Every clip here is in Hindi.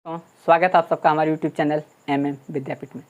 तो स्वागत है आप सबका हमारे YouTube चैनल विद्यापीठ में।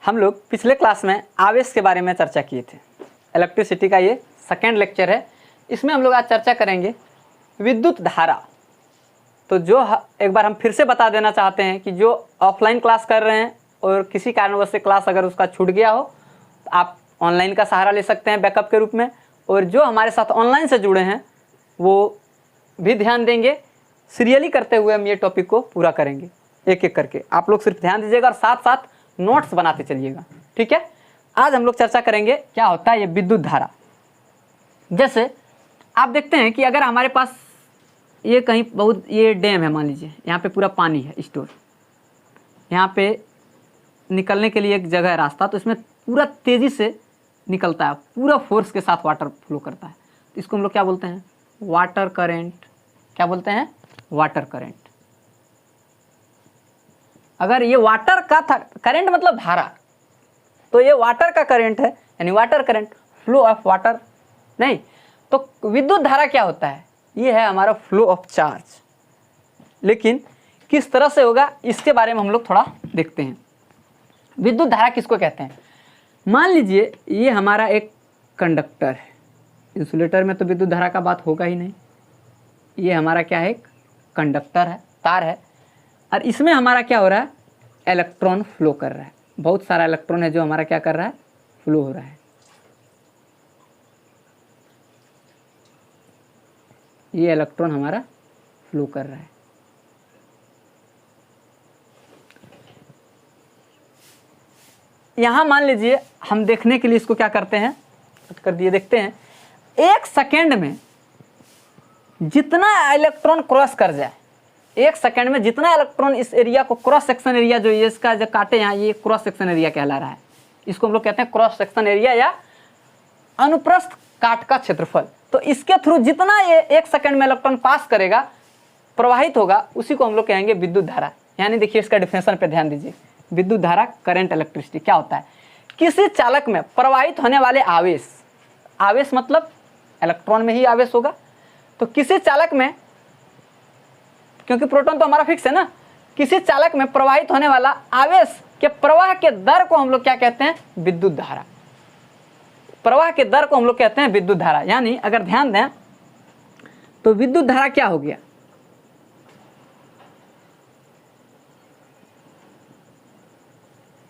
हम लोग पिछले क्लास में आवेश के बारे में चर्चा किए थे। इलेक्ट्रिसिटी का ये सेकेंड लेक्चर है। इसमें हम लोग आज चर्चा करेंगे विद्युत धारा। तो जो एक बार हम फिर से बता देना चाहते हैं कि जो ऑफलाइन क्लास कर रहे हैं और किसी कारणवश से क्लास अगर उसका छूट गया हो तो आप ऑनलाइन का सहारा ले सकते हैं बैकअप के रूप में, और जो हमारे साथ ऑनलाइन से जुड़े हैं वो भी ध्यान देंगे। सीरियली करते हुए हम ये टॉपिक को पूरा करेंगे एक एक करके। आप लोग सिर्फ ध्यान दीजिएगा और साथ साथ नोट्स बनाते चलिएगा, ठीक है। आज हम लोग चर्चा करेंगे क्या होता है ये विद्युत धारा। जैसे आप देखते हैं कि अगर हमारे पास ये कहीं बहुत ये डैम है, मान लीजिए यहाँ पे पूरा पानी है स्टोर, यहाँ पे निकलने के लिए एक जगह है रास्ता, तो इसमें पूरा तेज़ी से निकलता है, पूरा फोर्स के साथ वाटर फ्लो करता है। तो इसको हम लोग क्या बोलते हैं? Water current. क्या बोलते हैं? Water current. अगर ये वाटर का था करंट मतलब धारा, तो ये वाटर का करंट है, यानी water current, flow of water नहीं। तो विद्युत धारा क्या होता है? ये है हमारा फ्लो ऑफ चार्ज। लेकिन किस तरह से होगा इसके बारे में हम लोग थोड़ा देखते हैं। विद्युत धारा किसको कहते हैं? मान लीजिए ये हमारा एक कंडक्टर है। इंसुलेटर में तो विद्युत धारा का बात होगा ही नहीं। ये हमारा क्या है? कंडक्टर है, तार है, और इसमें हमारा क्या हो रहा है? इलेक्ट्रॉन फ्लो कर रहा है। बहुत सारा इलेक्ट्रॉन है जो हमारा क्या कर रहा है? फ्लो हो रहा है। ये इलेक्ट्रॉन हमारा फ्लो कर रहा है। यहां मान लीजिए हम देखने के लिए इसको क्या करते हैं, कर दिए, देखते हैं एक सेकेंड में जितना इलेक्ट्रॉन क्रॉस कर जाए, एक सेकंड में जितना इलेक्ट्रॉन इस एरिया को, क्रॉस सेक्शन एरिया जो ये इसका जो काटे यहाँ, ये क्रॉस सेक्शन एरिया कहला रहा है। इसको हम लोग कहते हैं क्रॉस सेक्शन एरिया या अनुप्रस्थ काट का क्षेत्रफल। तो इसके थ्रू जितना ये एक सेकंड में इलेक्ट्रॉन पास करेगा, प्रवाहित होगा, उसी को हम लोग कहेंगे विद्युत धारा। यानी देखिए इसका डिफिनेशन पे ध्यान दीजिए। विद्युत धारा, करंट, इलेक्ट्रिसिटी क्या होता है? किसी चालक में प्रवाहित होने वाले आवेश, आवेश मतलब इलेक्ट्रॉन में ही आवेश होगा। तो किसी चालक में, क्योंकि प्रोटॉन तो हमारा फिक्स है ना, किसी चालक में प्रवाहित होने वाला आवेश के प्रवाह के दर को हम लोग क्या कहते हैं? विद्युत धारा। प्रवाह के दर को हम लोग कहते हैं विद्युत धारा। यानी अगर ध्यान दें तो विद्युत धारा क्या हो गया?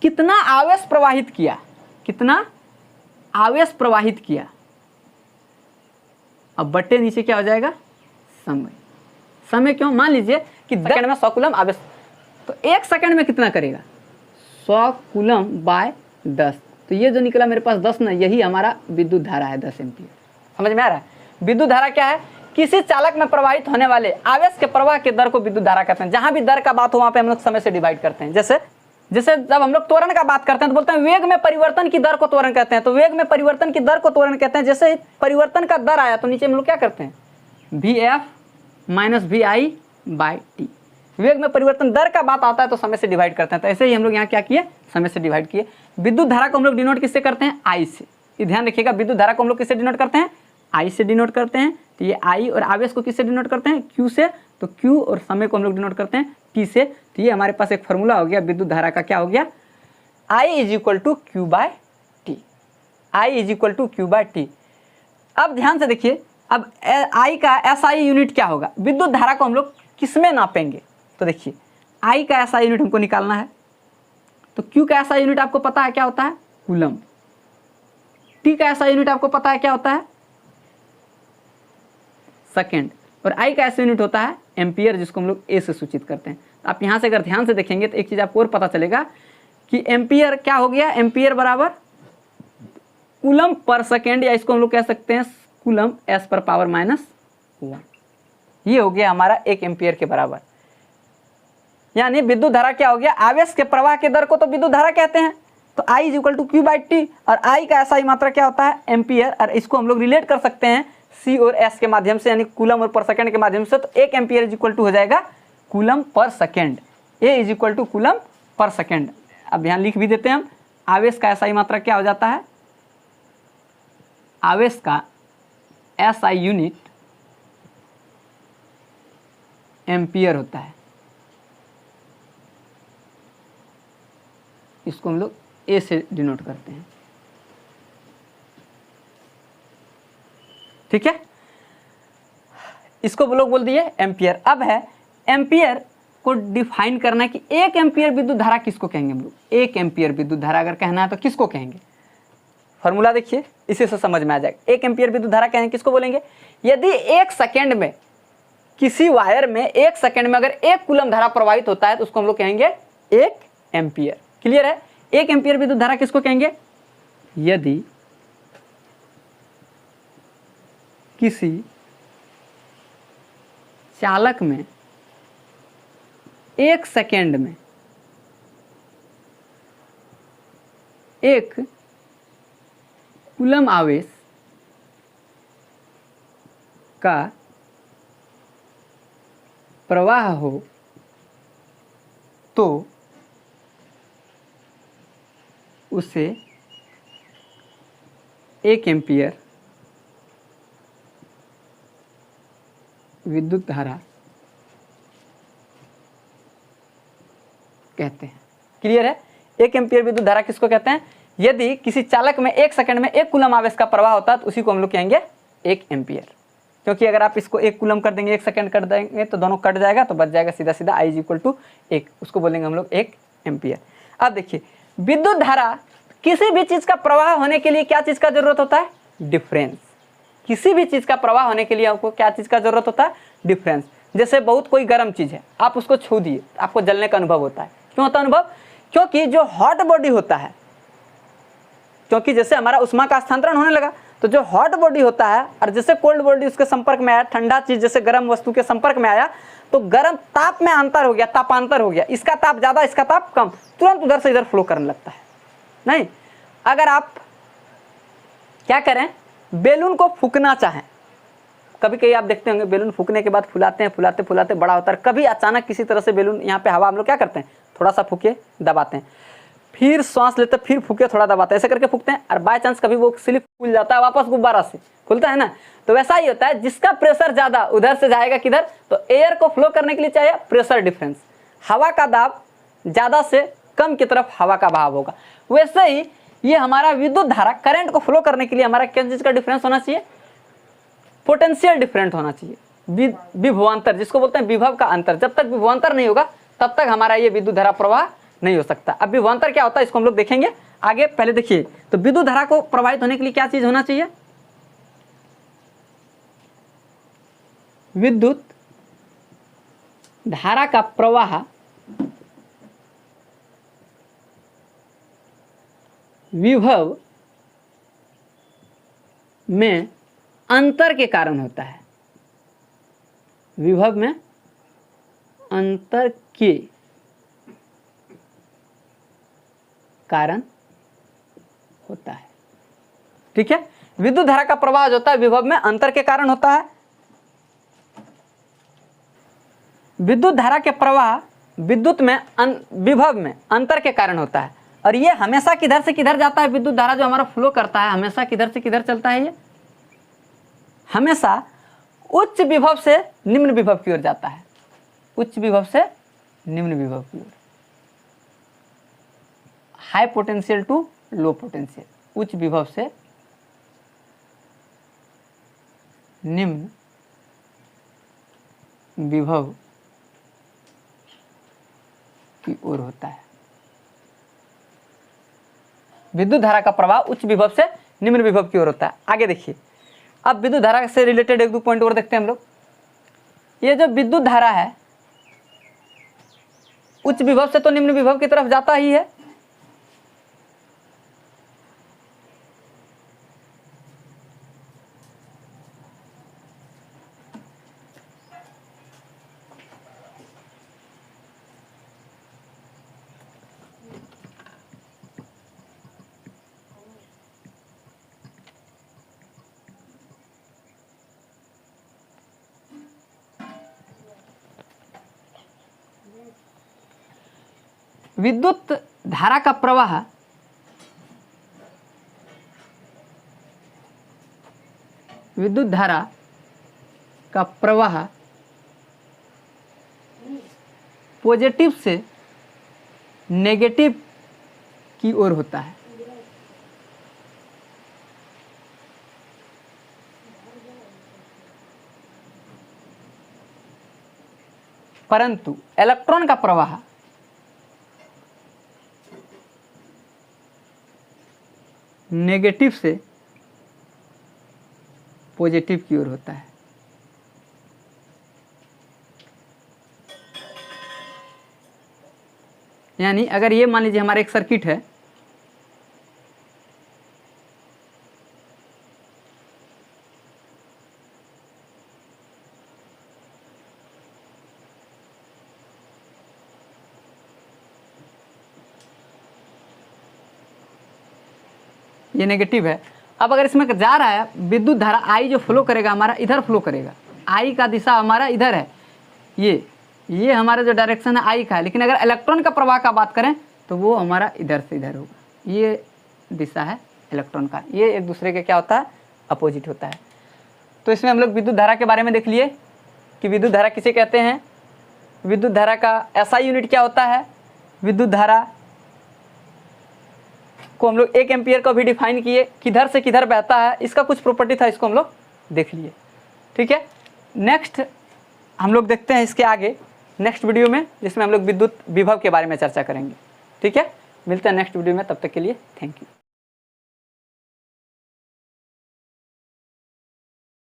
कितना आवेश प्रवाहित किया, कितना आवेश प्रवाहित किया। अब बट्टे नीचे क्या हो जाएगा? समय। समय क्यों? मान लीजिए कि सेकंड में 100 कूलम आवेश, तो एक सेकंड में कितना करेगा? 100 कूलम बाय 10। तो ये जो निकला मेरे पास 10 ना, यही हमारा विद्युत धारा है, 10 एम्पीयर। समझ में आ रहा है? विद्युत धारा क्या है? किसी चालक में प्रवाहित होने वाले आवेश के प्रवाह के दर को विद्युत धारा कहते हैं। जहां भी दर का बात हो वहां पे हम लोग समय से डिवाइड करते हैं। जैसे जब हम लोग त्वरण का बात करते हैं तो बोलते हैं वेग में परिवर्तन की दर को त्वरण कहते हैं। तो वेग में परिवर्तन की दर को त्वरण कहते हैं। जैसे परिवर्तन का दर आया तो नीचे हम लोग क्या करते हैं? VF minus VI by T. वेग में परिवर्तन दर का बात आता है तो समय से डिवाइड करते हैं। तो ऐसे ही हम लोग यहाँ क्या किए? समय से डिवाइड किए। विद्युत धारा को हम लोग डिनोट किससे करते हैं? I से। ये ध्यान रखिएगा, विद्युत धारा को हम लोग किससे डिनोट करते हैं? I से डिनोट करते हैं। तो ये I, और आवेश को किससे डिनोट करते हैं? Q से। तो Q और समय को हम लोग डिनोट करते हैं T से। तो ये हमारे पास एक फॉर्मूला हो गया विद्युत धारा का। क्या हो गया? I is equal to Q by t. I is equal to Q by t. अब ध्यान से देखिए, अब I का SI यूनिट क्या होगा? विद्युत धारा को हम लोग किस में नापेंगे? तो देखिए I का SI यूनिट हमको निकालना है। तो Q का SI यूनिट आपको पता है क्या होता है? कूलम। T का SI यूनिट आपको पता है क्या होता है? सेकेंड। और I का SI यूनिट होता है एम्पियर, जिसको हम लोग A से सूचित करते हैं। तो आप यहाँ से अगर ध्यान से देखेंगे तो एक चीज़ आपको और पता चलेगा कि एम्पियर क्या हो गया? एम्पियर बराबर कूलम पर सेकेंड, या इसको हम लोग कह सकते हैं कूलम S पर पावर -1। ये हो गया हमारा 1 एम्पियर के बराबर। यानी विद्युत धारा क्या हो गया? आवेश के प्रवाह के दर को तो विद्युत धारा कहते हैं। तो I is equal to Q by t, और I का SI मात्रा क्या होता है? एम्पियर। और इसको हम लोग रिलेट कर सकते हैं C और S के माध्यम से, यानी कूलम और पर सेकेंड के माध्यम से। तो 1 एम्पियर इज इक्वल टू हो जाएगा coulomb per second. A is equal to coulomb per second. अब यहाँ लिख भी देते हैं हम, आवेश का SI मात्रा क्या हो जाता है? आवेश का SI यूनिट एम्पियर होता है। इसको हम लोग ए से डिनोट करते हैं। ठीक है, इसको लोग बोल दिए एम्पियर। अब है एम्पियर को डिफाइन करना है कि 1 एम्पियर विद्युत धारा किसको कहेंगे हम लोग। 1 एम्पियर विद्युत धारा अगर कहना है तो किसको कहेंगे, फॉर्मूला देखिए, इसी से समझ में आ जाएगा। 1 एम्पियर विद्युत धारा कहेंगे किसको बोलेंगे, यदि 1 सेकेंड में किसी वायर में 1 सेकेंड में अगर 1 कूलम धारा प्रवाहित होता है तो उसको हम लोग कहेंगे 1 एम्पियर। क्लियर है, 1 एम्पियर विद्युत धारा किसको कहेंगे, यदि किसी चालक में 1 सेकेंड में 1 कूलम आवेश का प्रवाह हो तो उसे 1 एम्पियर विद्युत धारा कहते हैं। क्लियर है, 1 एम्पियर विद्युत धारा किसको कहते हैं, यदि किसी चालक में 1 सेकंड में 1 कूलम आवेश का प्रवाह होता है तो उसी को हम लोग कहेंगे 1 एम्पियर। क्योंकि अगर आप इसको 1 कूलम कर देंगे 1 सेकंड कर देंगे तो दोनों कट जाएगा, तो बच जाएगा सीधा सीधा I = 1, उसको बोलेंगे हम लोग 1 एम्पियर। अब देखिए, विद्युत धारा किसी भी चीज का प्रवाह होने के लिए क्या चीज का जरूरत होता है, डिफरेंस। किसी भी चीज का प्रवाह होने के लिए आपको क्या चीज का जरूरत होता है, डिफरेंस। जैसे बहुत कोई गर्म चीज है, आप उसको छू दिए, आपको जलने का अनुभव होता है। क्यों होता है अनुभव, क्योंकि जो हॉट बॉडी होता है, क्योंकि जैसे हमारा उष्मा का स्थानांतरण होने लगा, तो जो हॉट बॉडी होता है और जैसे कोल्ड बॉडी उसके संपर्क में आया, ठंडा चीज जैसे गर्म वस्तु के संपर्क में आया, तो गर्म ताप में अंतर हो गया, तापांतर हो गया, इसका ताप ज्यादा इसका ताप कम, तुरंत उधर से इधर फ्लो करने लगता है। नहीं, अगर आप क्या करें, बैलून को फूकना चाहें, कभी कभी आप देखते होंगे बैलून फूकने के बाद फुलाते हैं, फुलाते फुलाते बड़ा होता है, कभी अचानक किसी तरह से बैलून यहाँ पे हवा हम लोग क्या करते हैं, थोड़ा सा फूके दबाते हैं, फिर सांस लेते फिर फूके थोड़ा दबाते हैं, ऐसे करके फूकते हैं, और बाय चांस कभी वो स्लिप खुल जाता है, वापस गुब्बारा से खुलता है ना। तो वैसा ही होता है, जिसका प्रेशर ज्यादा उधर से जाएगा किधर, तो एयर को फ्लो करने के लिए चाहिए प्रेशर डिफरेंस, हवा का दाब ज्यादा से कम की तरफ हवा का बहाव होगा। वैसे ही ये हमारा विद्युत धारा करंट को फ्लो करने के लिए हमारा किस चीज का डिफरेंस होना चाहिए, पोटेंशियल डिफरेंट होना चाहिए, विभवांतर, जिसको बोलते हैं विभव का अंतर। जब तक विभवांतर नहीं होगा तब तक हमारा ये विद्युत धारा प्रवाह नहीं हो सकता। अब विभवांतर क्या होता है इसको हम लोग देखेंगे आगे। पहले देखिए, तो विद्युत धारा को प्रवाहित होने के लिए क्या चीज होना चाहिए, विद्युत धारा का प्रवाह विभव में अंतर के कारण होता है, विभव में अंतर के कारण होता है। ठीक है, विद्युत धारा का प्रवाह जो होता है विभव में अंतर के कारण होता है। विद्युत धारा के प्रवाह विद्युत में विभव में अंतर के कारण होता है, और ये हमेशा किधर से किधर जाता है, विद्युत धारा जो हमारा फ्लो करता है हमेशा किधर से किधर चलता है, ये हमेशा उच्च विभव से निम्न विभव की ओर जाता है, उच्च विभव से निम्न विभव की ओर, high potential to low potential, उच्च विभव से निम्न विभव की ओर होता है। विद्युत धारा का प्रवाह उच्च विभव से निम्न विभव की ओर होता है। आगे देखिए, अब विद्युत धारा से रिलेटेड एक दो पॉइंट और देखते हैं हम लोग। ये जो विद्युत धारा है उच्च विभव से तो निम्न विभव की तरफ जाता ही है, विद्युत धारा का प्रवाह विद्युत धारा का प्रवाह पॉजिटिव से नेगेटिव की ओर होता है। परंतु इलेक्ट्रॉन का प्रवाह नेगेटिव से पॉजिटिव की ओर होता है। यानी अगर ये मान लीजिए हमारा एक सर्किट है, ये नेगेटिव है। अब अगर इसमें जा रहा है विद्युत धारा आई जो फ्लो करेगा हमारा इधर फ्लो करेगा, आई का दिशा हमारा इधर है, ये हमारा जो डायरेक्शन है आई का है। लेकिन अगर इलेक्ट्रॉन का प्रवाह का बात करें तो वो हमारा इधर से इधर होगा, ये दिशा है इलेक्ट्रॉन का, ये एक दूसरे के क्या होता है, अपोजिट होता है। तो इसमें हम लोग विद्युत धारा के बारे में देख लिए कि विद्युत धारा किसे कहते हैं। विद्युत धारा का एसआई यूनिट क्या होता है, विद्युत धारा को हम लोग 1 एम्पियर का भी डिफाइन किए, किधर से किधर बहता है, इसका कुछ प्रॉपर्टी था, इसको हम लोग देख लिए। ठीक है, नेक्स्ट हम लोग देखते हैं इसके आगे नेक्स्ट वीडियो में, जिसमें हम लोग विद्युत विभव के बारे में चर्चा करेंगे। ठीक है, मिलते हैं नेक्स्ट वीडियो में, तब तक के लिए थैंक यू।